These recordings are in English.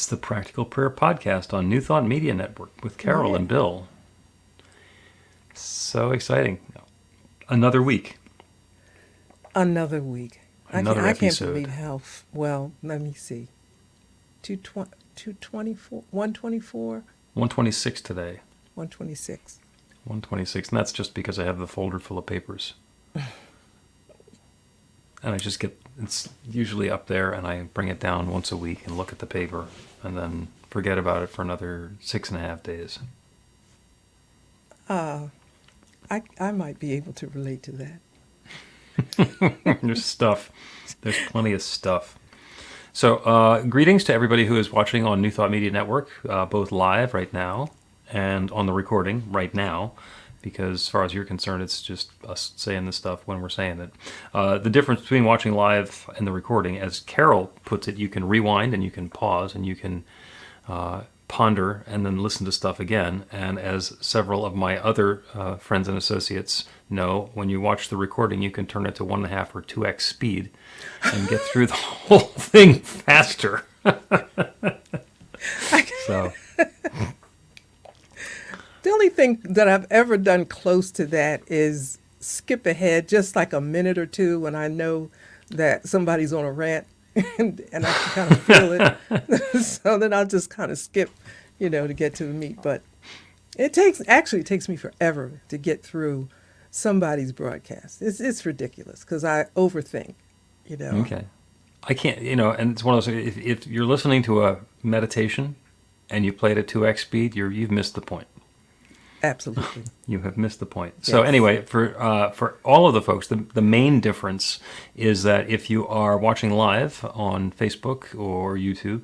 the Practical Prayer Podcast on New Thought Media Network with Carol and Bill. So exciting. Another week. Another week. Another I can't episode. believe how, well, let me see. 224, 124? 126 today. 126. 126, and that's just because I have the folder full of papers. And I just it's usually up there, and I bring it down once a week and look at the paper, and then forget about it for another 6.5 days. I might be able to relate to that. There's stuff. There's plenty of stuff. So, greetings to everybody who is watching on New Thought Media Network, both live right now and on the recording right now, because as far as you're concerned, it's just us saying this stuff when we're saying it. The difference between watching live and the recording, as Carol puts it, you can rewind and you can pause and you can ponder and then listen to stuff again. And as several of my other friends and associates know, when you watch the recording, you can turn it to 1.5 or 2x speed and get through the whole thing faster. So... The only thing that I've ever done close to that is skip ahead just like a minute or two when I know that somebody's on a rant and I can kind of feel it. So then I'll just kind of skip, to get to the meat. But it takes me forever to get through somebody's broadcast. It's ridiculous because I overthink, Okay. I can't, and it's one of those, if you're listening to a meditation and you play it at 2x speed, you've missed the point. Absolutely. You have missed the point. Yes. So anyway, for all of the folks, the main difference is that if you are watching live on Facebook or YouTube,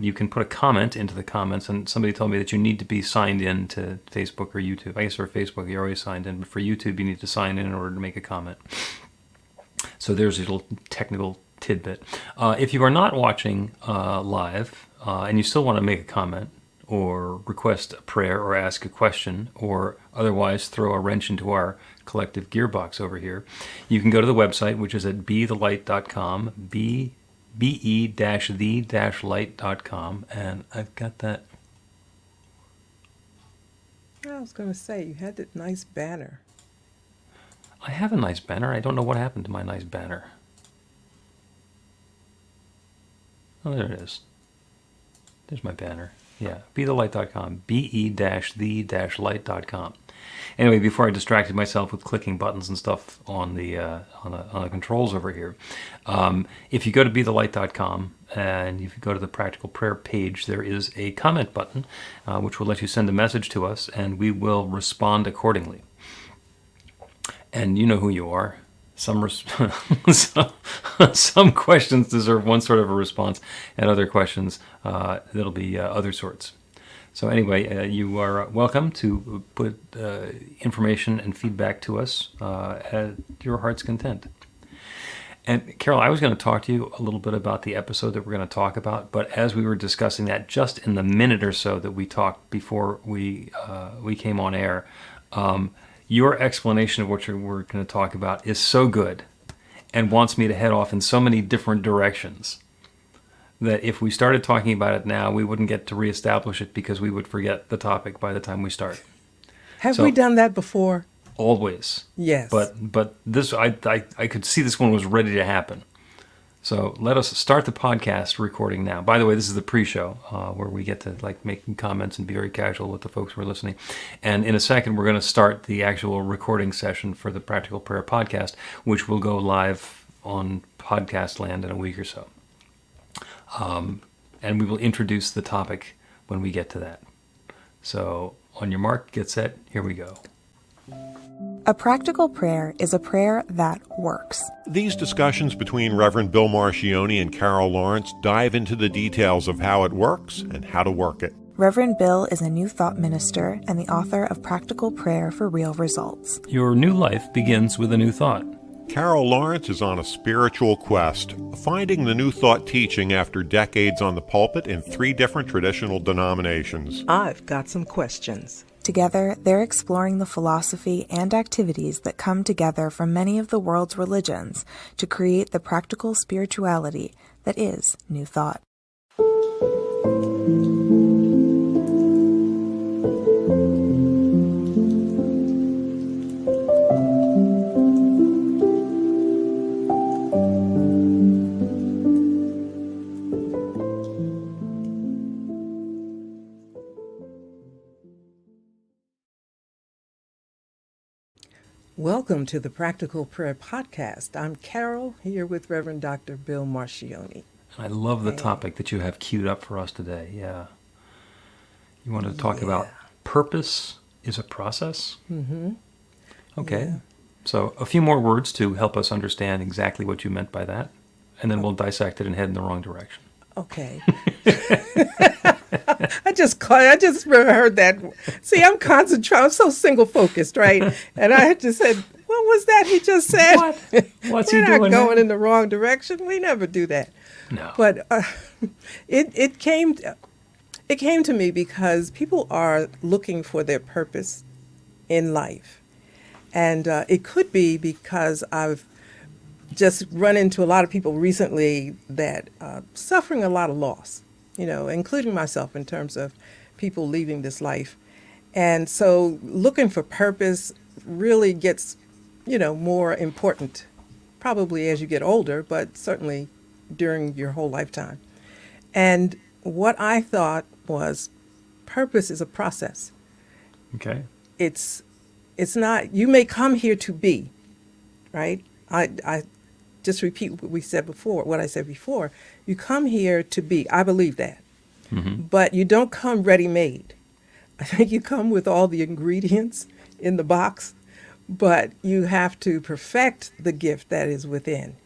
you can put a comment into the comments, and somebody told me that you need to be signed in to Facebook or YouTube. I guess for Facebook you're always signed in, but for YouTube you need to sign in order to make a comment. So there's a little technical tidbit. If you are not watching live and you still want to make a comment, or request a prayer, or ask a question, or otherwise throw a wrench into our collective gearbox over here, you can go to the website, which is at bethelight.com, be-the-light.com, and I've got that. I was going to say, you had that nice banner. I have a nice banner. I don't know what happened to my nice banner. Oh, there it is. There's my banner. Yeah, bethelight.com, be-the-light.com. Anyway, before I distracted myself with clicking buttons and stuff on the controls over here, if you go to bethelight.com and if you go to the Practical Prayer page, there is a comment button which will let you send a message to us, and we will respond accordingly. And you know who you are. Some questions deserve one sort of a response, and other questions that'll be other sorts. So anyway, you are welcome to put information and feedback to us at your heart's content. And Carol, I was going to talk to you a little bit about the episode that we're going to talk about, but as we were discussing that, just in the minute or so that we talked before we came on air, your explanation of what we're going to talk about is so good and wants me to head off in so many different directions that if we started talking about it now, we wouldn't get to reestablish it because we would forget the topic by the time we start. Have we done that before? Always. Yes. But this, I could see this one was ready to happen. So let us start the podcast recording now. By the way, this is the pre-show where we get to make comments and be very casual with the folks who are listening. And in a second, we're going to start the actual recording session for the Practical Prayer Podcast, which will go live on Podcast Land in a week or so. And we will introduce the topic when we get to that. So on your mark, get set, here we go. A practical prayer is a prayer that works. These discussions between Reverend Bill Marchiony and Carol Lawrence dive into the details of how it works and how to work it. Reverend Bill is a New Thought minister and the author of Practical Prayer for Real Results. Your new life begins with a new thought. Carol Lawrence is on a spiritual quest, finding the New Thought teaching after decades on the pulpit in 3 different traditional denominations. I've got some questions. Together, they're exploring the philosophy and activities that come together from many of the world's religions to create the practical spirituality that is New Thought. Welcome to the Practical Prayer Podcast. I'm Carol, here with Reverend Dr. Bill Marchiony. I love the topic that you have queued up for us today. Yeah. You want to talk about purpose is a process? Mm-hmm. Okay. Yeah. So a few more words to help us understand exactly what you meant by that, and then we'll dissect it and head in the wrong direction. Okay. I just heard that. See, I'm concentrating. I'm so single focused, right? And I just said, "What was that he just said?" What? What's he We're doing? not going in the wrong direction. We never do that. No. But it came to me because people are looking for their purpose in life, and it could be because I've just run into a lot of people recently that suffering a lot of loss, including myself in terms of people leaving this life. And so looking for purpose really gets, more important probably as you get older, but certainly during your whole lifetime. And what I thought was purpose is a process. Okay. It's not, you may come here to be, right? I just repeat what I said before. You come here to be. I believe that. Mm-hmm. But you don't come ready-made. I think you come with all the ingredients in the box, but you have to perfect the gift that is within.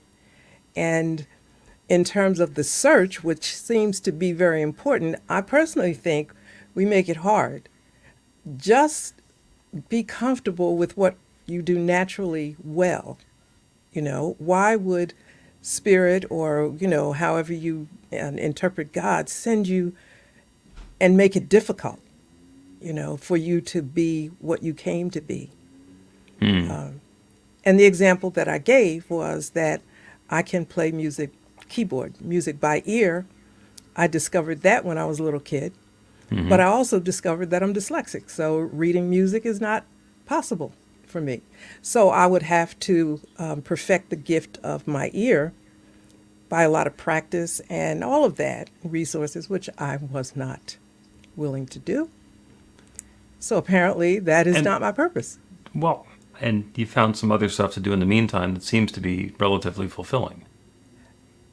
And in terms of the search, which seems to be very important, I personally think we make it hard. Just be comfortable with what you do naturally well. Why would Spirit or, however you interpret God, send you and make it difficult, for you to be what you came to be? And the example that I gave was that I can play keyboard music by ear. I discovered that when I was a little kid, but I also discovered that I'm dyslexic. So reading music is not possible for me. So I would have to perfect the gift of my ear by a lot of practice and all of that, resources, which I was not willing to do. So apparently that is not my purpose. Well, and you found some other stuff to do in the meantime that seems to be relatively fulfilling.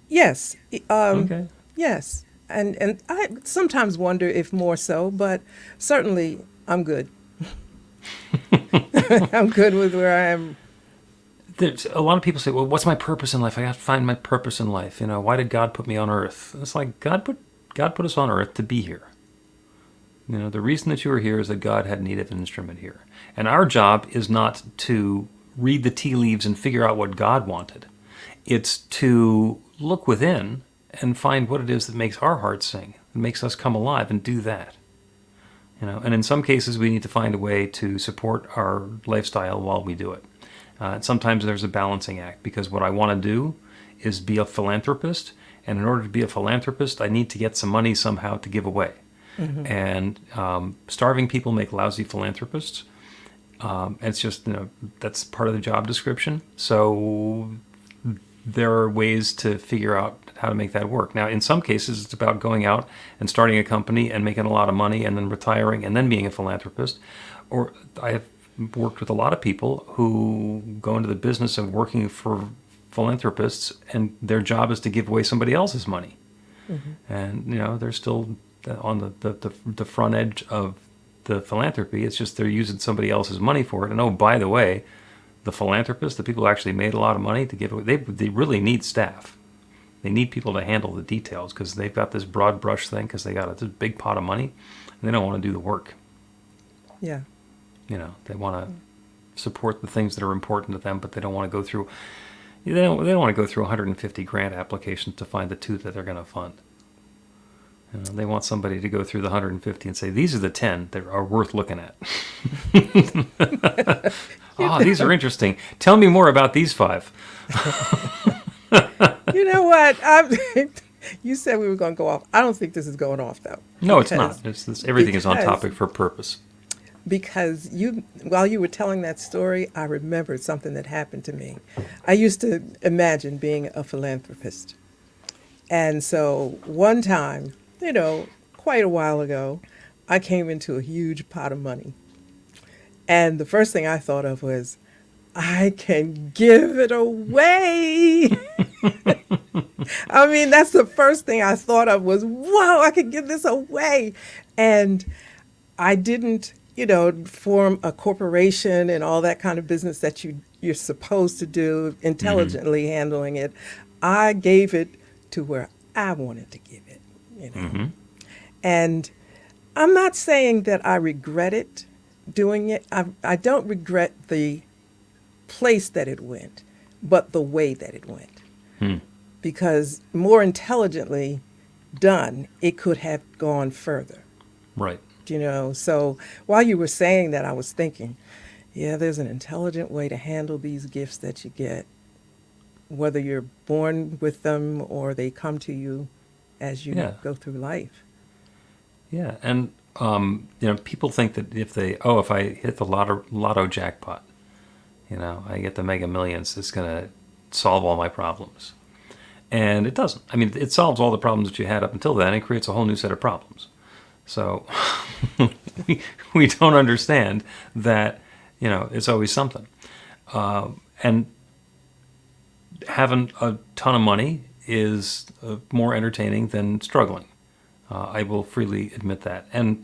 Yes. Okay. Yes. And I sometimes wonder if more so, but certainly I'm good. I'm good with where I am. There's a lot of people say, well, what's my purpose in life? I have to find my purpose in life. Why did God put me on earth? It's like God put us on earth to be here. The reason that you are here is that God had need of an instrument here. And our job is not to read the tea leaves and figure out what God wanted. It's to look within and find what it is that makes our hearts sing, that makes us come alive, and do that. And in some cases we need to find a way to support our lifestyle while we do it. Sometimes there's a balancing act, because what I want to do is be a philanthropist, and in order to be a philanthropist I need to get some money somehow to give away. Mm-hmm. And starving people make lousy philanthropists. It's just, that's part of the job description. So there are ways to figure out how to make that work. Now, in some cases, it's about going out and starting a company and making a lot of money and then retiring and then being a philanthropist. Or I have worked with a lot of people who go into the business of working for philanthropists, and their job is to give away somebody else's money. Mm-hmm. And, they're still on the front edge of the philanthropy. It's just they're using somebody else's money for it. And oh, by the way, the philanthropists, the people who actually made a lot of money to give away, they really need staff. They need people to handle the details, because they've got this broad brush thing, because they got this big pot of money, and they don't want to do the work. Yeah. They want to support the things that are important to them, but they don't want to go through. They don't want to go through 150 grant applications to find the two that they're going to fund. They want somebody to go through the 150 and say, these are the 10 that are worth looking at. These are interesting. Tell me more about these 5. You know what? You said we were going to go off. I don't think this is going off, though. No, it's not. Everything is on topic for purpose. Because while you were telling that story, I remembered something that happened to me. I used to imagine being a philanthropist. And so one time, quite a while ago, I came into a huge pot of money. And the first thing I thought of was, I can give it away. I mean, that's the first thing I thought of was, whoa, I could give this away. And I didn't, form a corporation and all that kind of business that you're supposed to do, intelligently handling it. I gave it to where I wanted to give it. And I'm not saying that I regret it doing it. I don't regret the place that it went, but the way that it went. Because more intelligently done, it could have gone further. Right. So while you were saying that, I was thinking, yeah, there's an intelligent way to handle these gifts that you get, whether you're born with them or they come to you as you go through life. Yeah, and people think that if I hit the lotto jackpot, I get the Mega Millions, it's going to solve all my problems. And it doesn't. I mean, it solves all the problems that you had up until then and creates a whole new set of problems. So we don't understand that, it's always something. And having a ton of money is more entertaining than struggling. I will freely admit that. And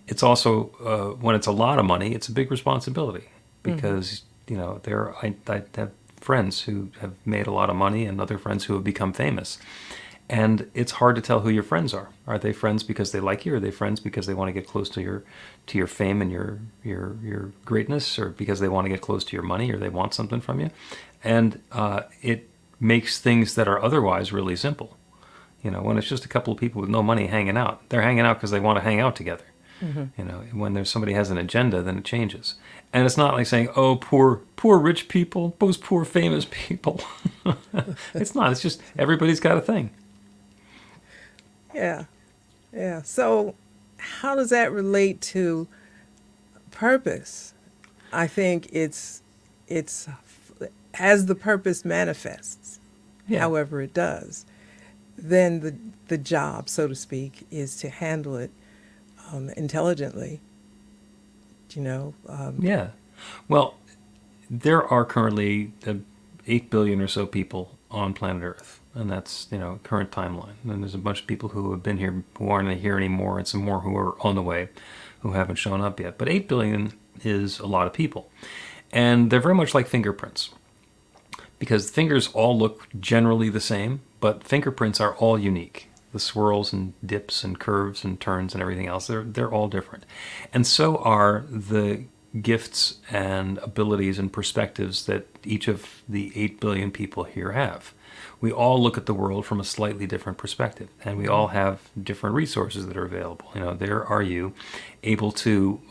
it's also, when it's a lot of money, it's a big responsibility because, I have friends who have made a lot of money and other friends who have become famous. And it's hard to tell who your friends are. Are they friends because they like you? Or are they friends because they want to get close to your fame and your greatness, or because they want to get close to your money, or they want something from you? And it makes things that are otherwise really simple. When it's just a couple of people with no money hanging out, they're hanging out because they want to hang out together. When there's somebody has an agenda, then it changes. And it's not like saying, "Oh, poor rich people, those poor famous people." It's not. It's just everybody's got a thing. Yeah. Yeah. So how does that relate to purpose? I think it's as the purpose manifests, however it does, then the job, so to speak, is to handle it intelligently. Yeah. Well, there are currently 8 billion or so people on planet Earth, and that's, current timeline. And there's a bunch of people who have been here who aren't here anymore, and some more who are on the way who haven't shown up yet. But 8 billion is a lot of people. And they're very much like fingerprints, because fingers all look generally the same, but fingerprints are all unique. The swirls and dips and curves and turns and everything else, they're all different. And so are the gifts and abilities and perspectives that each of the 8 billion people here have. We all look at the world from a slightly different perspective, and we all have different resources that are available. There are you able to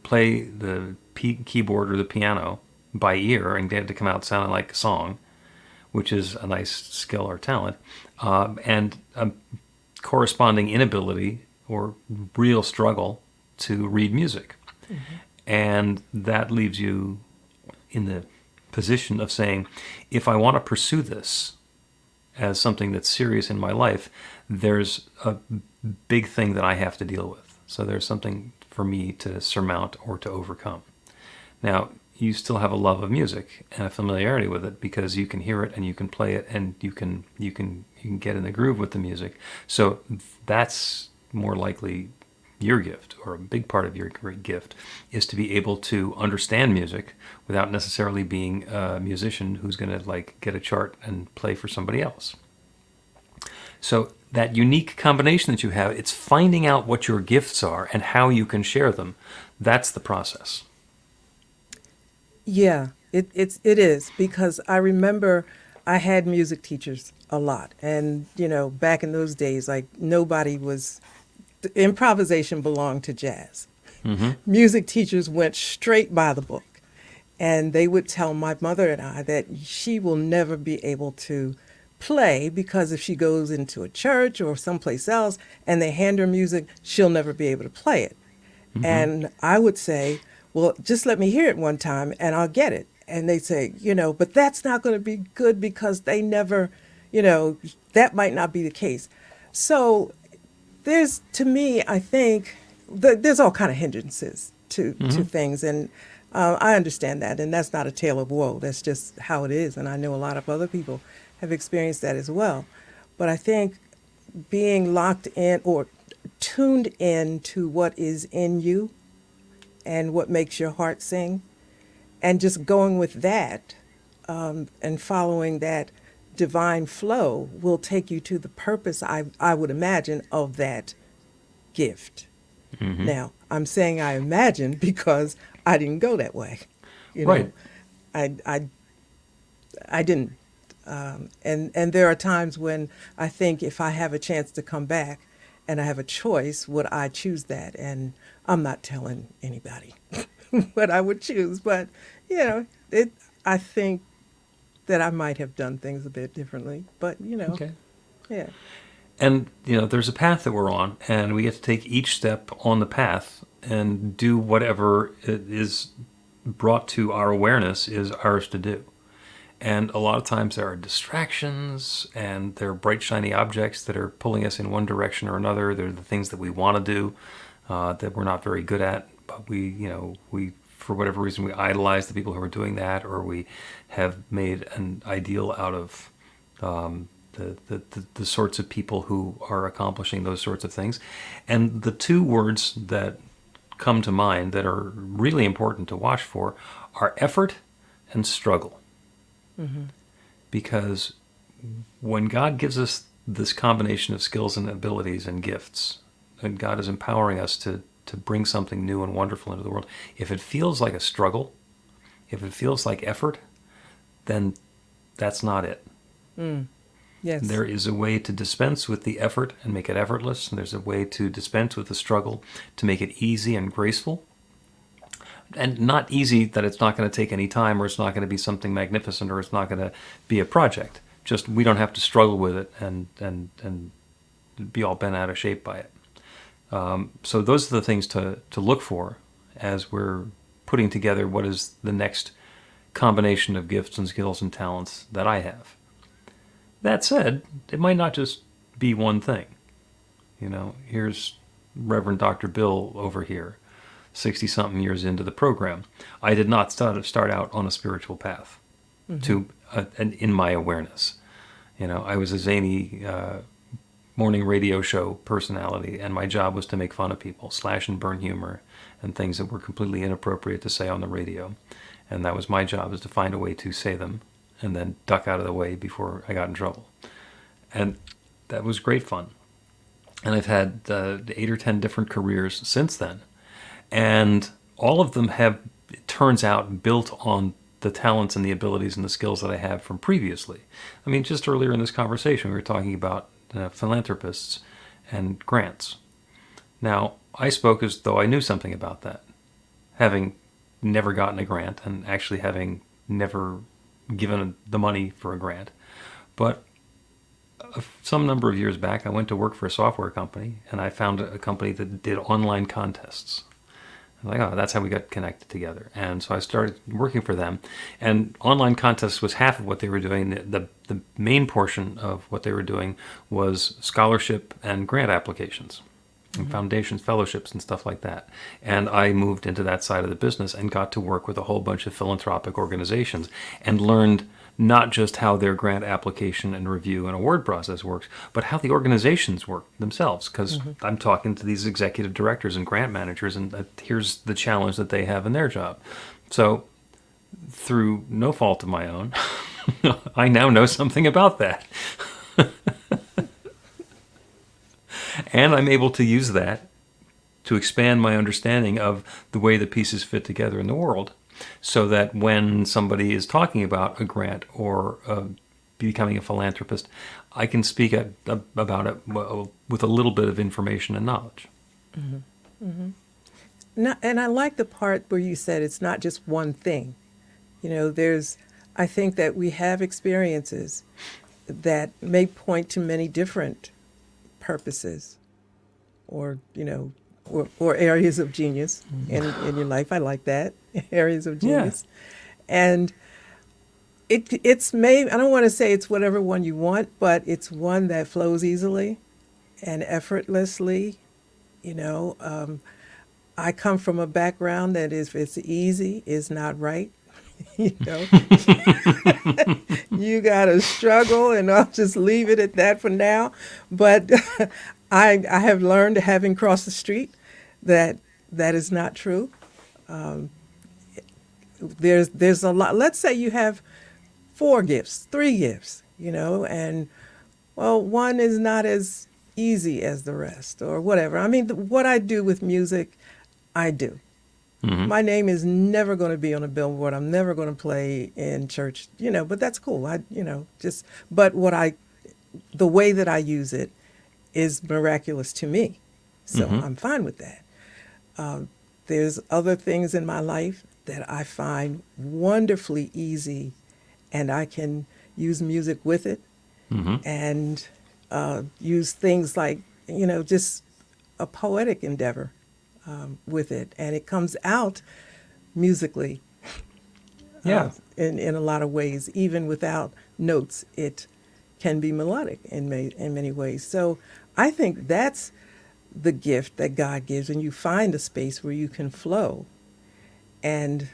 play the keyboard or the piano by ear and get it to come out sounding like a song, which is a nice skill or talent, and a corresponding inability or real struggle to read music. And that leaves you in the position of saying, if I want to pursue this as something that's serious in my life, there's a big thing that I have to deal with. So there's something for me to surmount or to overcome. Now, you still have a love of music and a familiarity with it because you can hear it and you can play it and you can get in the groove with the music. So that's more likely your gift, or a big part of your gift, is to be able to understand music without necessarily being a musician who's going to get a chart and play for somebody else. So that unique combination that you have, it's finding out what your gifts are and how you can share them. That's the process. Yeah, it is, because I remember I had music teachers a lot, and back in those days, improvisation belonged to jazz. Music teachers went straight by the book, and they would tell my mother and I that she will never be able to play, because if she goes into a church or someplace else and they hand her music, she'll never be able to play it. And I would say, well, just let me hear it one time and I'll get it. And they say, but that's not going to be good because they never, that might not be the case. So to me, I think there's all kind of hindrances to things. And I understand that, and that's not a tale of woe. That's just how it is, and I know a lot of other people have experienced that as well. But I think being locked in or tuned in to what is in you and what makes your heart sing, and just going with that and following that divine flow will take you to the purpose, I would imagine, of that gift. Now, I'm saying I imagine because I didn't go that way. You know, Right. I I didn't. And there are times when I think if I have a chance to come back and I have a choice, would I choose that? And I'm not telling anybody what I would choose, but you know, I think that I might have done things a bit differently, but Okay. yeah. And, there's a path that we're on, and we get to take each step on the path and do whatever it is brought to our awareness is ours to do. And a lot of times there are distractions and there are bright, shiny objects that are pulling us in one direction or another. They're the things that we want to do that we're not very good at, but we, for whatever reason, we idolize the people who are doing that, or we have made an ideal out of the sorts of people who are accomplishing those sorts of things. And the two words that come to mind that are really important to watch for are effort and struggle. Because when God gives us this combination of skills and abilities and gifts, and God is empowering us to bring something new and wonderful into the world, if it feels like a struggle, if it feels like effort, then that's not it. Yes. There is a way to dispense with the effort and make it effortless, and there's a way to dispense with the struggle to make it easy and graceful. And not easy that it's not going to take any time, or it's not going to be something magnificent, or it's not going to be a project. Just we don't have to struggle with it and be all bent out of shape by it. So those are the things to look for as we're putting together what is the next combination of gifts and skills and talents that I have. That said, it might not just be one thing. Here's Reverend Dr. Bill over here, 60-something years into the program. I did not start out on a spiritual path in my awareness. I was a zany morning radio show personality, and my job was to make fun of people, slash and burn humor, and things that were completely inappropriate to say on the radio. And that was my job, is to find a way to say them and then duck out of the way before I got in trouble. And that was great fun. And I've had 8 or 10 different careers since then. And all of them have, it turns out, built on the talents and the abilities and the skills that I have from previously. I mean, just earlier in this conversation, we were talking about philanthropists and grants. Now, I spoke as though I knew something about that, having never gotten a grant and actually having never given the money for a grant. But some number of years back, I went to work for a software company, and I found a company that did online contests. I was like, oh, that's how we got connected together. And so I started working for them. And online contests was half of what they were doing. The main portion of what they were doing was scholarship and grant applications, and foundations, fellowships, and stuff like that. And I moved into that side of the business and got to work with a whole bunch of philanthropic organizations and learned not just how their grant application and review and award process works, but how the organizations work themselves. Because I'm talking to these executive directors and grant managers, and here's the challenge that they have in their job. So, through no fault of my own, I now know something about that. And I'm able to use that to expand my understanding of the way the pieces fit together in the world, so that when somebody is talking about a grant or becoming a philanthropist, I can speak about it with a little bit of information and knowledge. And I like the part where you said it's not just one thing. I think that we have experiences that may point to many different purposes or areas of genius in your life. I like that, areas of genius. And it's maybe, I don't want to say it's whatever one you want, but it's one that flows easily and effortlessly. I come from a background that if it's easy, is not right. You know, you got to struggle, and I'll just leave it at that for now. But I have learned, having crossed the street, that that is not true. There's a lot. Let's say you have 4 gifts, 3 gifts, you know, and well, one is not as easy as the rest, or whatever. I mean, what I do with music, I do. My name is never going to be on a billboard. I'm never going to play in church, you know, but that's cool. But the way that I use it is miraculous to me. So I'm fine with that. There's other things in my life that I find wonderfully easy, and I can use music with it and use things like, you know, just a poetic endeavor with it, and it comes out musically. Yeah. In a lot of ways, even without notes, it can be melodic in many ways. So I think that's the gift that God gives, and you find a space where you can flow, and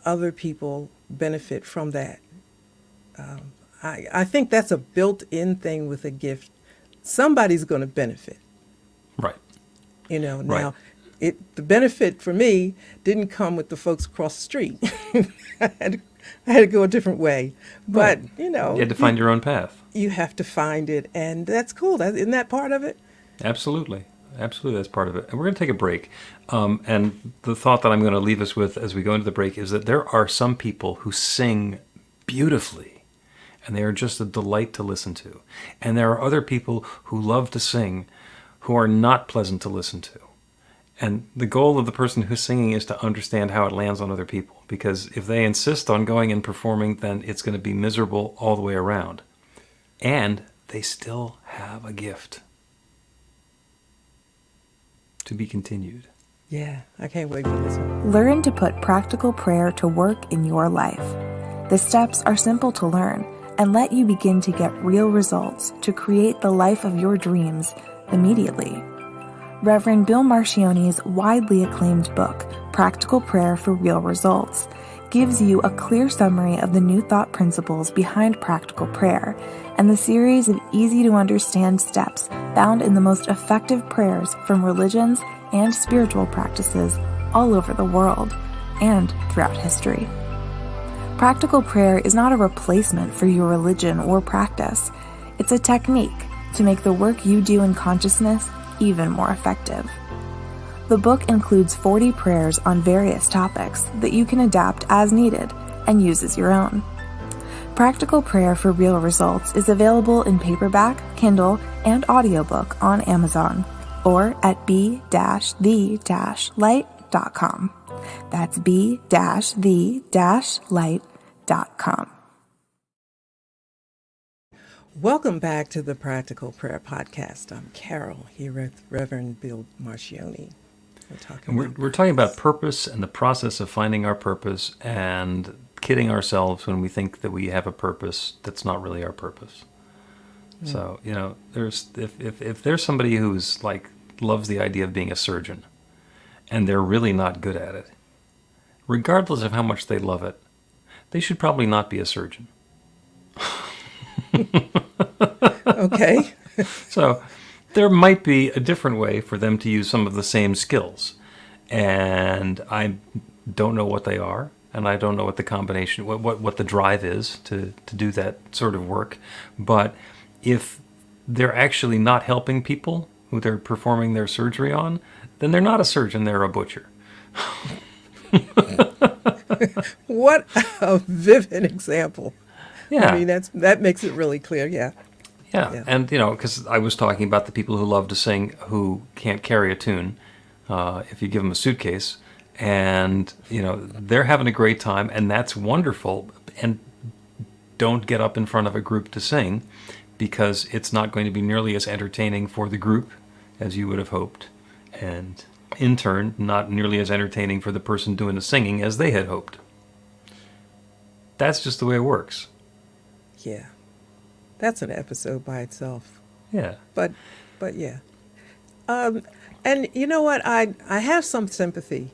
other people benefit from that. I think that's a built-in thing with a gift. Somebody's going to benefit. Right. You know, Right. now the benefit for me didn't come with the folks across the street. I had to go a different way. But, Right. you know, You had to find your own path. you have to find it, and that's cool. Isn't that part of it? Absolutely. Absolutely, that's part of it. And we're going to take a break. And the thought that I'm going to leave us with as we go into the break is that there are some people who sing beautifully, and they are just a delight to listen to. And there are other people who love to sing who are not pleasant to listen to. And the goal of the person who's singing is to understand how it lands on other people. Because if they insist on going and performing, then it's going to be miserable all the way around. And they still have a gift. To be continued. Yeah, I can't wait for this one. Learn to put practical prayer to work in your life. The steps are simple to learn and let you begin to get real results to create the life of your dreams immediately. Reverend Bill Marchiony's widely acclaimed book, Practical Prayer for Real Results, gives you a clear summary of the New Thought principles behind practical prayer and the series of easy-to-understand steps found in the most effective prayers from religions and spiritual practices all over the world and throughout history. Practical prayer is not a replacement for your religion or practice. It's a technique to make the work you do in consciousness even more effective. The book includes 40 prayers on various topics that you can adapt as needed and use as your own. Practical Prayer for Real Results is available in paperback, Kindle, and audiobook on Amazon or at b-the-light.com. That's b-the-light.com. Welcome back to the Practical Prayer Podcast. I'm Carol, here with Reverend Bill Marchiony. We're talking about purpose and the process of finding our purpose and kidding ourselves when we think that we have a purpose that's not really our purpose. So, you know, if there's somebody who's like loves the idea of being a surgeon and they're really not good at it, regardless of how much they love it, they should probably not be a surgeon. Okay. So there might be a different way for them to use some of the same skills. And I don't know what they are, and I don't know what the combination, what the drive is to do that sort of work. But if they're actually not helping people who they're performing their surgery on, then they're not a surgeon, they're a butcher. What a vivid example. Yeah. I mean, that makes it really clear, yeah. Yeah, and you know, because I was talking about the people who love to sing who can't carry a tune if you give them a suitcase, and you know they're having a great time, and that's wonderful. And don't get up in front of a group to sing because it's not going to be nearly as entertaining for the group as you would have hoped, and in turn, not nearly as entertaining for the person doing the singing as they had hoped. That's just the way it works. Yeah. That's an episode by itself. Yeah. But yeah. And you know what? I have some sympathy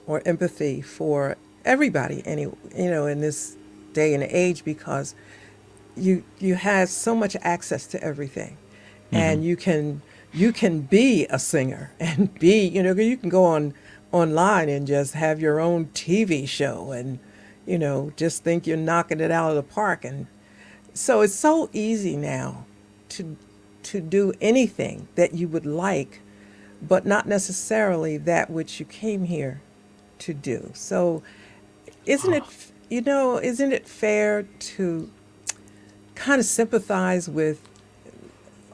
or empathy for everybody, in this day and age, because you have so much access to everything, and you can be a singer and be, you can go online and just have your own TV show, and just think you're knocking it out of the park. And so it's so easy now to do anything that you would like, but not necessarily that which you came here to do. So isn't it fair to kind of sympathize with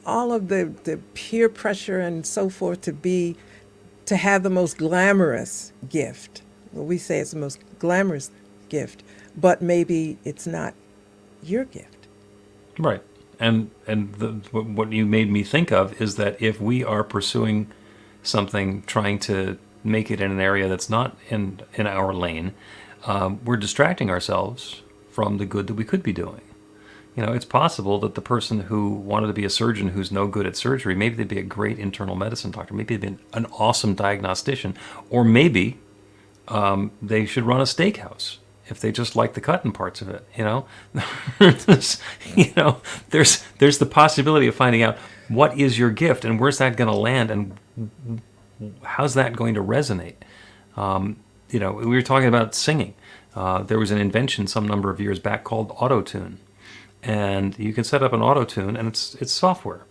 all of the peer pressure and so forth to have the most glamorous gift? Well, we say it's the most glamorous gift, but maybe it's not your gift. Right. And what you made me think of is that if we are pursuing something, trying to make it in an area that's not in our lane, we're distracting ourselves from the good that we could be doing. It's possible that the person who wanted to be a surgeon who's no good at surgery, maybe they'd be a great internal medicine doctor, maybe they'd be an awesome diagnostician, or maybe they should run a steakhouse if they just like the cutting parts of it. There's the possibility of finding out what is your gift and where's that going to land and how's that going to resonate. We were talking about singing. There was an invention some number of years back called auto-tune. And you can set up an auto-tune, and it's software.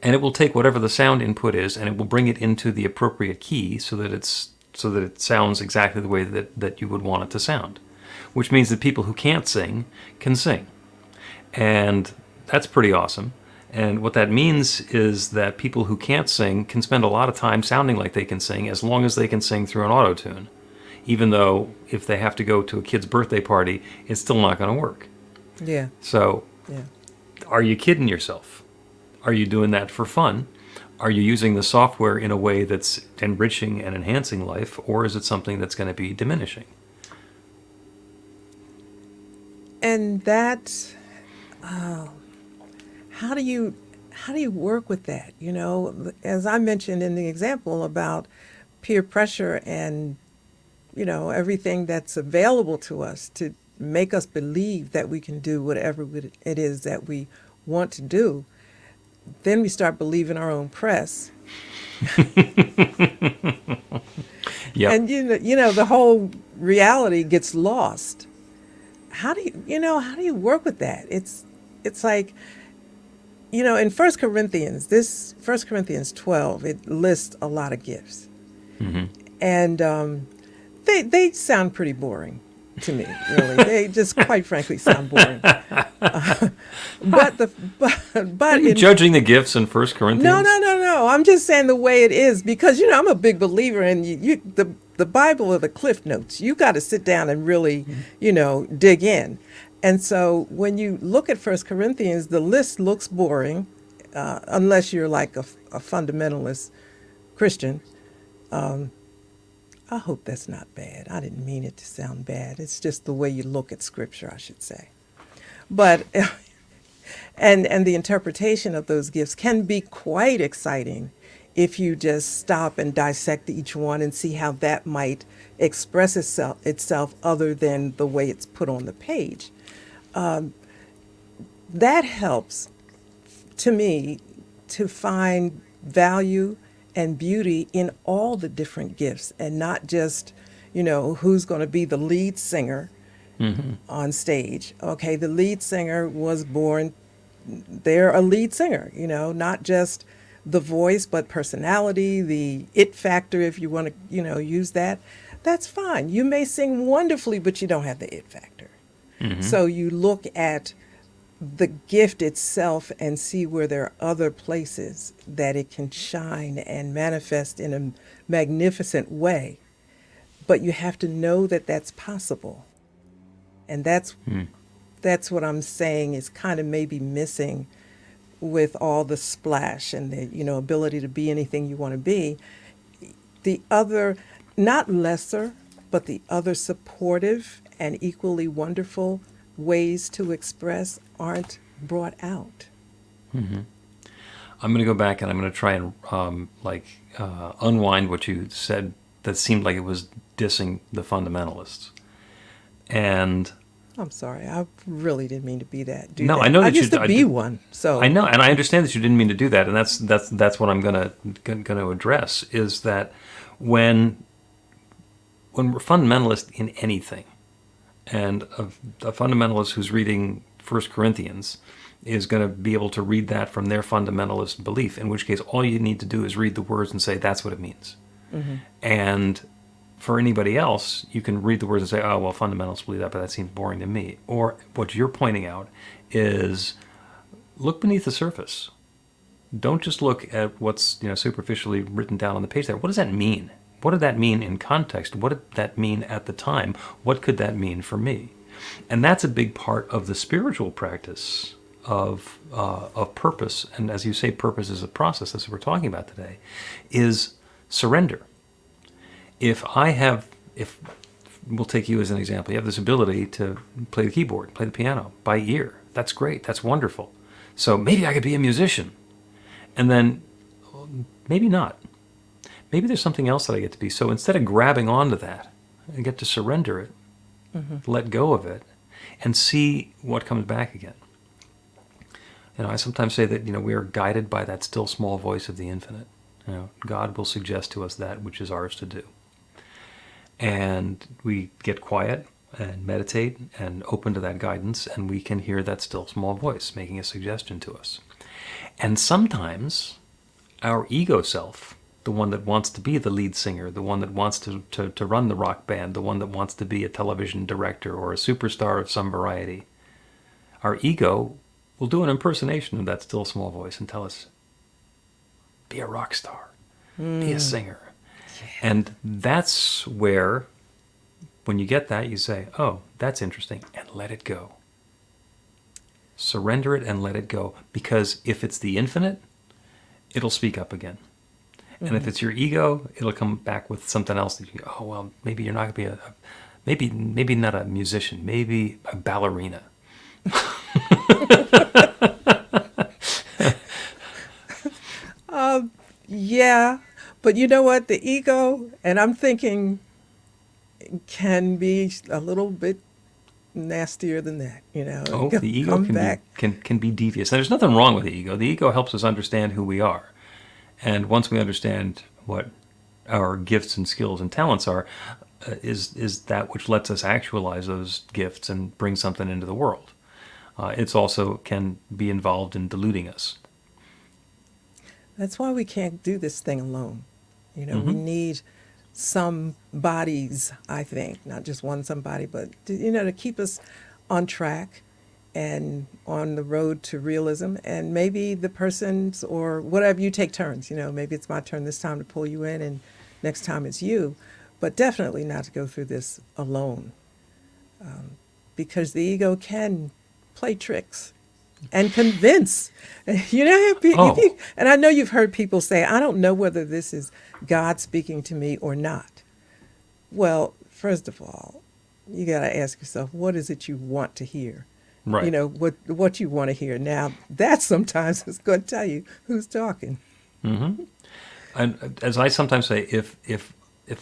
And it will take whatever the sound input is, and it will bring it into the appropriate key so that it sounds exactly the way that you would want it to sound. Which means that people who can't sing can sing. And that's pretty awesome. And what that means is that people who can't sing can spend a lot of time sounding like they can sing as long as they can sing through an auto-tune. Even though if they have to go to a kid's birthday party, it's still not going to work. Yeah. So, Yeah. Are you kidding yourself? Are you doing that for fun? Are you using the software in a way that's enriching and enhancing life, or is it something that's going to be diminishing? And that, how do you work with that? As I mentioned in the example about peer pressure and everything that's available to us to make us believe that we can do whatever it is that we want to do, then we start believing our own press. Yeah. And the whole reality gets lost. How do you work with that? It's like, in 1 Corinthians 12, it lists a lot of gifts. Mm-hmm. And they sound pretty boring to me, really. They just, quite frankly, sound boring. But Are you judging the gifts in 1 Corinthians? No. I'm just saying the way it is, because I'm a big believer in the Bible are the cliff notes. You got to sit down and really, dig in. And so when you look at 1 Corinthians, the list looks boring, unless you're like a fundamentalist Christian. I hope that's not bad. I didn't mean it to sound bad. It's just the way you look at Scripture, I should say. But and the interpretation of those gifts can be quite exciting if you just stop and dissect each one and see how that might express itself other than the way it's put on the page. That helps to me to find value and beauty in all the different gifts, and not just, who's going to be the lead singer on stage. Okay, the lead singer was born, they're a lead singer, not just the voice, but personality, the it factor, if you want to, use that. That's fine. You may sing wonderfully, but you don't have the it factor. Mm-hmm. So you look at the gift itself and see where there are other places that it can shine and manifest in a magnificent way. But you have to know that that's possible. And that's what I'm saying is kind of maybe missing with all the splash and the, ability to be anything you want to be. The other, not lesser, but the other supportive and equally wonderful ways to express aren't brought out. Mm-hmm. I'm going to go back and I'm going to try and unwind what you said that seemed like it was dissing the fundamentalists. And I'm sorry, I really didn't mean to be that. No, that. I know that used you to be one. So I know, and I understand that you didn't mean to do that, and that's what I'm gonna address is that when we're fundamentalist in anything, and a fundamentalist who's reading 1 Corinthians is going to be able to read that from their fundamentalist belief, in which case all you need to do is read the words and say that's what it means. Mm-hmm. And for anybody else, you can read the words and say, oh, well, fundamentalists believe that, but that seems boring to me. Or what you're pointing out is look beneath the surface. Don't just look at what's superficially written down on the page there. What does that mean? What did that mean in context? What did that mean at the time? What could that mean for me? And that's a big part of the spiritual practice of purpose. And as you say, purpose is a process, as we're talking about today, is surrender. If we'll take you as an example, you have this ability to play the keyboard, play the piano by ear. That's great. That's wonderful. So maybe I could be a musician. And then maybe not. Maybe there's something else that I get to be. So instead of grabbing onto that, I get to surrender it, let go of it, and see what comes back again. I sometimes say that we are guided by that still small voice of the infinite. God will suggest to us that which is ours to do. And we get quiet and meditate and open to that guidance, and we can hear that still small voice making a suggestion to us. And sometimes our ego self, the one that wants to be the lead singer, the one that wants to run the rock band, the one that wants to be a television director or a superstar of some variety, our ego will do an impersonation of that still small voice and tell us, be a rock star, be a singer. And that's where, when you get that, you say, oh, that's interesting, and let it go. Surrender it and let it go. Because if it's the infinite, it'll speak up again. And if it's your ego, it'll come back with something else that you go, oh, well, maybe you're not going to be maybe not a musician, maybe a ballerina. Yeah, but you know what? The ego, and I'm thinking, can be a little bit nastier than that. Oh, the ego can be devious. And there's nothing wrong with the ego. The ego helps us understand who we are. And once we understand what our gifts and skills and talents are, is that which lets us actualize those gifts and bring something into the world. It's also can be involved in deluding us. That's why we can't do this thing alone. We need some bodies, I think, not just one somebody, but to keep us on track and on the road to realism. And maybe the persons or whatever, you take turns. Maybe it's my turn this time to pull you in, and next time it's you. But definitely not to go through this alone, because the ego can play tricks and convince. And I know you've heard people say, I don't know whether this is God speaking to me or not. Well, first of all, you got to ask yourself, what is it you want to hear? Right. What you want to hear. Now, that sometimes is going to tell you who's talking. Mm-hmm. And as I sometimes say, if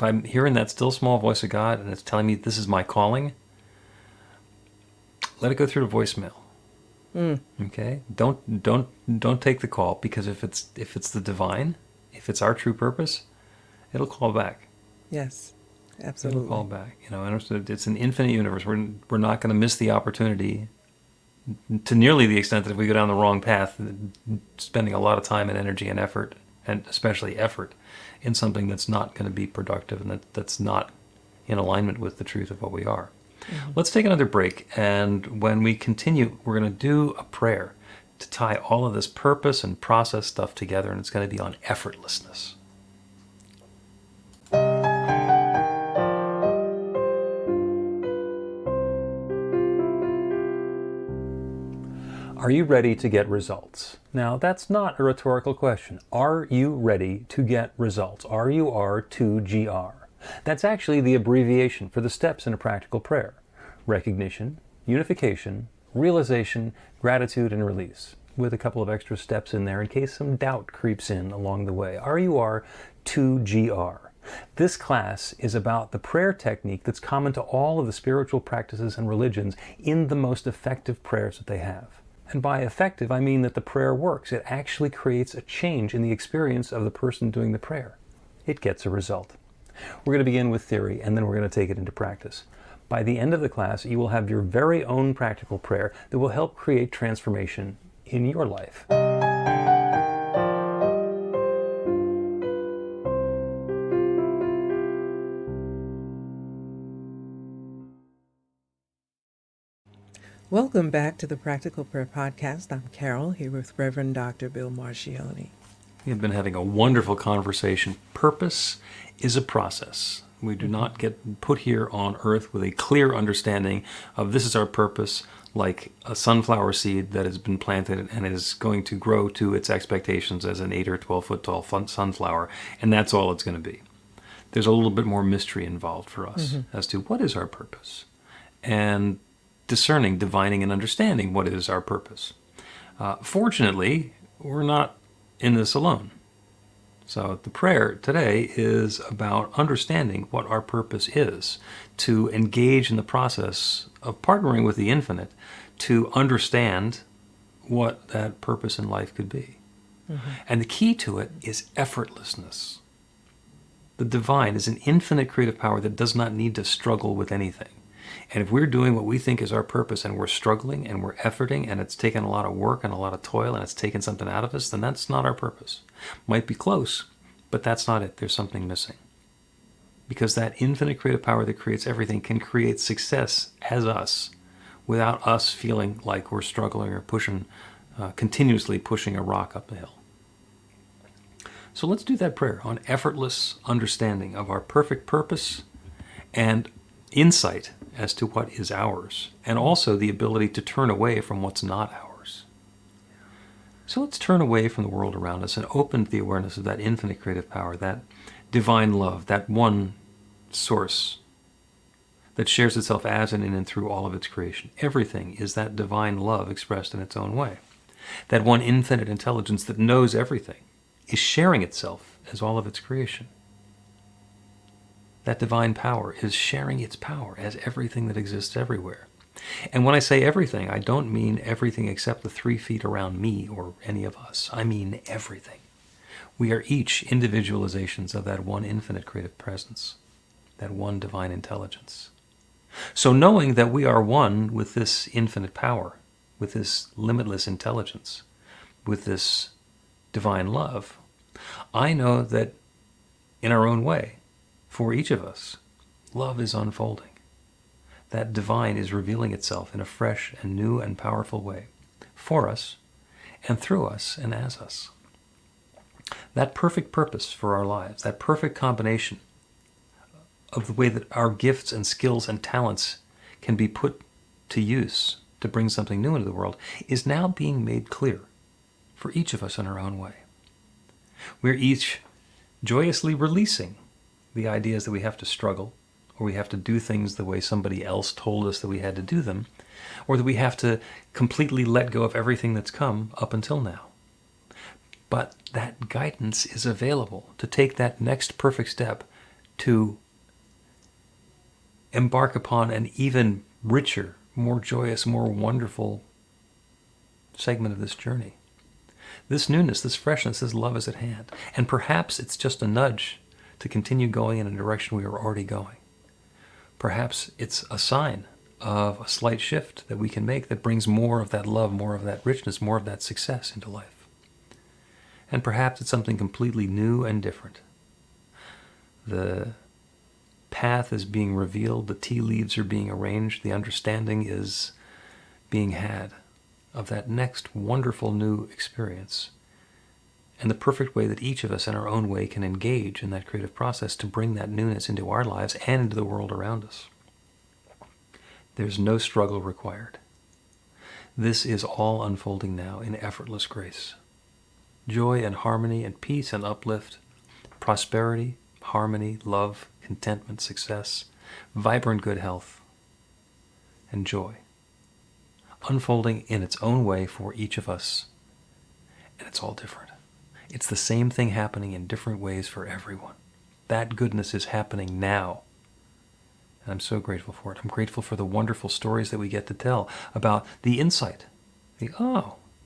I'm hearing that still small voice of God and it's telling me this is my calling, let it go through to voicemail. Okay? Don't take the call, because if it's the divine, if it's our true purpose, it'll call back. Yes, absolutely. It'll call back. And it's an infinite universe. We're not going to miss the opportunity to nearly the extent that if we go down the wrong path, spending a lot of time and energy and effort, and especially effort, in something that's not going to be productive and that's not in alignment with the truth of what we are. Mm-hmm. Let's take another break, and when we continue, we're going to do a prayer to tie all of this purpose and process stuff together, and it's going to be on effortlessness. Are you ready to get results? Now, that's not a rhetorical question. Are you ready to get results? RUR2GR. That's actually the abbreviation for the steps in a practical prayer: recognition, unification, realization, gratitude, and release. with a couple of extra steps in there in case some doubt creeps in along the way. RUR2GR. This class is about the prayer technique that's common to all of the spiritual practices and religions in the most effective prayers that they have. And by effective, I mean that the prayer works. It actually creates a change in the experience of the person doing the prayer. It gets a result. We're going to begin with theory, and then we're going to take it into practice. By the end of the class, you will have your very own practical prayer that will help create transformation in your life. Welcome back to the Practical Prayer Podcast. I'm Carol, here with Reverend Dr. Bill Marchiony. We've been having a wonderful conversation. Purpose is a process. We do not get put here on earth with a clear understanding of this is our purpose, like a sunflower seed that has been planted and is going to grow to its expectations as an 8 or 12 foot tall sunflower, and that's all it's going to be. There's a little bit more mystery involved for us as to what is our purpose, and discerning, divining, and understanding what is our purpose. Fortunately, we're not in this alone. So the prayer today is about understanding what our purpose is, to engage in the process of partnering with the infinite to understand what that purpose in life could be. And the key to it is effortlessness. The divine is an infinite creative power that does not need to struggle with anything. And if we're doing what we think is our purpose and we're struggling and we're efforting and it's taken a lot of work and a lot of toil and it's taken something out of us, then that's not our purpose. Might be close, but that's not it. There's something missing. Because that infinite creative power that creates everything can create success as us without us feeling like we're struggling or continuously pushing a rock up the hill. So let's do that prayer on effortless understanding of our perfect purpose and insight as to what is ours, and also the ability to turn away from what's not ours. So let's turn away from the world around us and open to the awareness of that infinite creative power, that divine love, that one source that shares itself as and in and through all of its creation. Everything is that divine love expressed in its own way. That one infinite intelligence that knows everything is sharing itself as all of its creation. That divine power is sharing its power as everything that exists everywhere. And when I say everything, I don't mean everything except the 3 feet around me or any of us. I mean everything. We are each individualizations of that one infinite creative presence, that one divine intelligence. So knowing that we are one with this infinite power, with this limitless intelligence, with this divine love, I know that in our own way, for each of us, love is unfolding. That divine is revealing itself in a fresh and new and powerful way for us and through us and as us. That perfect purpose for our lives, that perfect combination of the way that our gifts and skills and talents can be put to use to bring something new into the world, is now being made clear for each of us in our own way. We're each joyously releasing the ideas that we have to struggle, or we have to do things the way somebody else told us that we had to do them, or that we have to completely let go of everything that's come up until now. But that guidance is available to take that next perfect step to embark upon an even richer, more joyous, more wonderful segment of this journey. This newness, this freshness, this love is at hand. And perhaps it's just a nudge to continue going in a direction we are already going. Perhaps it's a sign of a slight shift that we can make that brings more of that love, more of that richness, more of that success into life. And perhaps it's something completely new and different. The path is being revealed, the tea leaves are being arranged, the understanding is being had of that next wonderful new experience, and the perfect way that each of us in our own way can engage in that creative process to bring that newness into our lives and into the world around us. There's no struggle required. This is all unfolding now in effortless grace. Joy and harmony and peace and uplift, prosperity, harmony, love, contentment, success, vibrant good health, and joy, unfolding in its own way for each of us And it's all different. It's the same thing happening in different ways for everyone. That goodness is happening now. And I'm so grateful for it. I'm grateful for the wonderful stories that we get to tell about the insight, the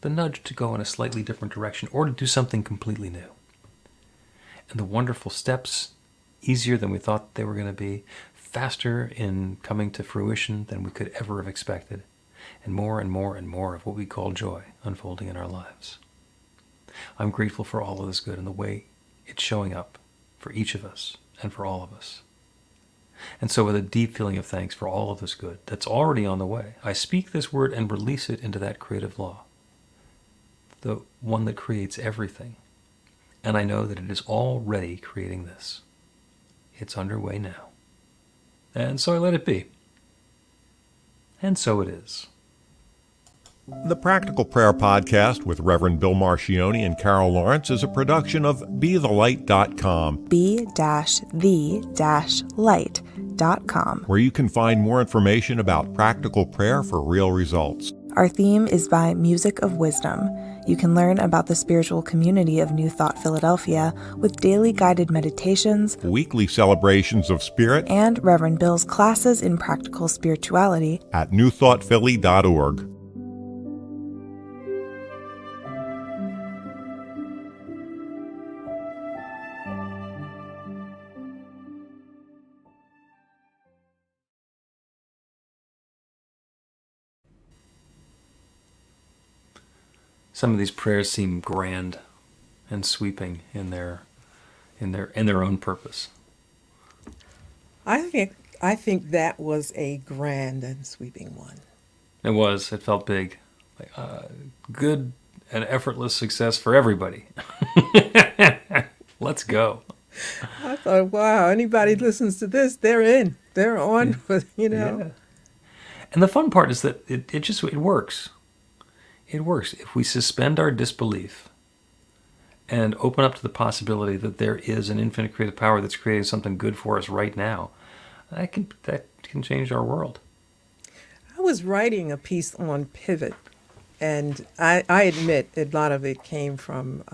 nudge to go in a slightly different direction or to do something completely new. And the wonderful steps, easier than we thought they were going to be, faster in coming to fruition than we could ever have expected, and more and more and more of what we call joy unfolding in our lives. I'm grateful for all of this good and the way it's showing up for each of us and for all of us. And so with a deep feeling of thanks for all of this good that's already on the way, I speak this word and release it into that creative law, the one that creates everything. And I know that it is already creating this. It's underway now. And so I let it be. And so it is. The Practical Prayer Podcast with Reverend Bill Marchiony and Carol Lawrence is a production of BeTheLight.com, be-the-light.com, where you can find more information about practical prayer for real results. Our theme is by Music of Wisdom. You can learn about the spiritual community of New Thought Philadelphia with daily guided meditations, Weekly celebrations of spirit, and Reverend Bill's classes in practical spirituality at newthoughtphilly.org. Some of these prayers seem grand and sweeping in their own purpose. I think that was a grand and sweeping one. It was. It felt big. Like, good and effortless success for everybody. Let's go. I thought, wow, anybody listens to this, they're in. They're on, Yeah. And the fun part is that it works. It works. If we suspend our disbelief and open up to the possibility that there is an infinite creative power that's creating something good for us right now, that can change our world. I was writing a piece on pivot, and I admit a lot of it came from,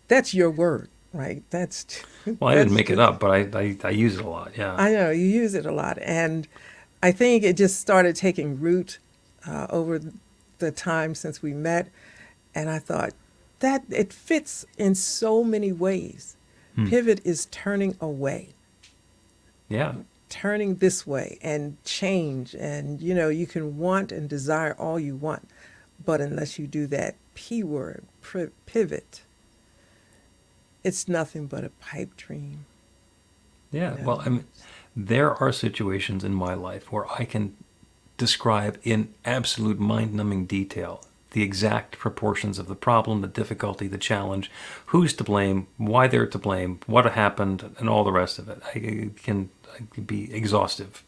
that's your word, right? Well, I didn't make it up, but I use it a lot, yeah. I know, you use it a lot. And I think it just started taking root over the time since we met. And I thought that it fits in so many ways. Pivot is turning away. Yeah. Turning this way and change. And, you can want and desire all you want. But unless you do that P word, pivot, it's nothing but a pipe dream. Yeah. Well, I mean, there are situations in my life where I can describe in absolute mind-numbing detail the exact proportions of the problem, the difficulty, the challenge, who's to blame, why they're to blame, what happened, and all the rest of it. I can be exhaustive.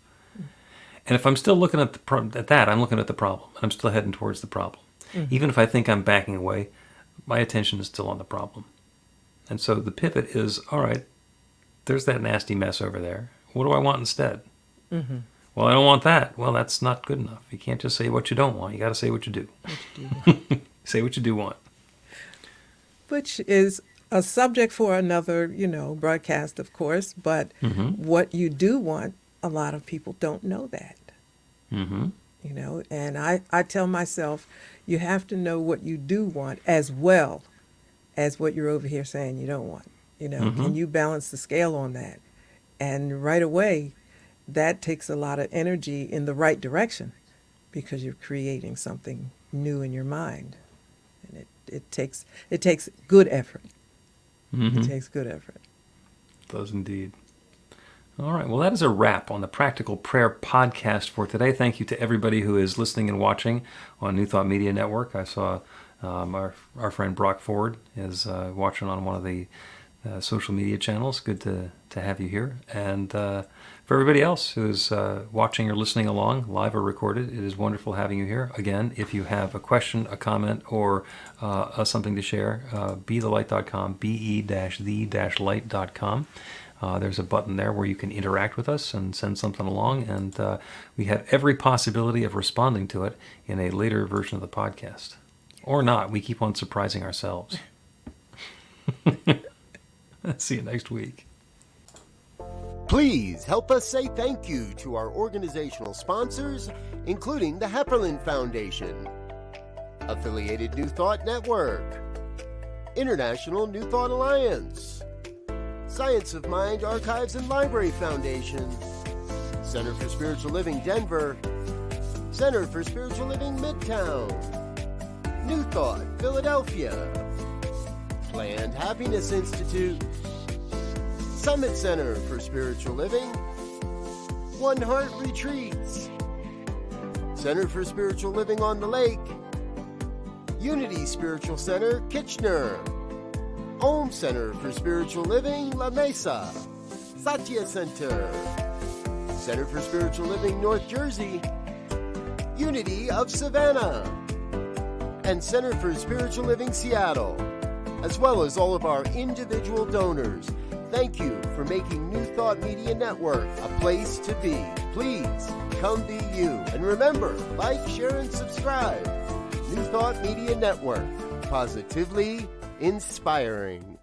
And if I'm still looking at that, I'm looking at the problem. I'm still heading towards the problem. Mm-hmm. Even if I think I'm backing away, my attention is still on the problem. And so the pivot is, all right, there's that nasty mess over there. What do I want instead? Mm-hmm. Well, I don't want that. Well, that's not good enough. You can't just say what you don't want. You got to say what you do. Say what you do want. Which is a subject for another, broadcast, of course. But what you do want, a lot of people don't know that. Mm-hmm. And I tell myself, you have to know what you do want as well as what you're over here saying you don't want. Can you balance the scale on that? And right away, that takes a lot of energy in the right direction because you're creating something new in your mind. And it takes good effort. Mm-hmm. It takes good effort. It does indeed. All right. Well, that is a wrap on the Practical Prayer Podcast for today. Thank you to everybody who is listening and watching on New Thought Media Network. I saw our friend Brock Ford is watching on one of the social media channels. Good to have you here. And for everybody else who's watching or listening along, live or recorded, it is wonderful having you here. Again, if you have a question, a comment, or something to share, BeTheLight.com, be-the-light.com. There's a button there where you can interact with us and send something along, and we have every possibility of responding to it in a later version of the podcast. Or not. We keep on surprising ourselves. See you next week. Please help us say thank you to our organizational sponsors, including the Hepperlin Foundation, Affiliated New Thought Network, International New Thought Alliance, Science of Mind Archives and Library Foundation, Center for Spiritual Living Denver, Center for Spiritual Living Midtown, New Thought Philadelphia, Planned Happiness Institute, Summit Center for Spiritual Living, One Heart Retreats, Center for Spiritual Living on the Lake, Unity Spiritual Center, Kitchener, Om Center for Spiritual Living, La Mesa, Satya Center, Center for Spiritual Living, North Jersey, Unity of Savannah, and Center for Spiritual Living, Seattle, as well as all of our individual donors. Thank you for making New Thought Media Network a place to be. Please come be you. And remember, like, share, and subscribe. New Thought Media Network, positively inspiring.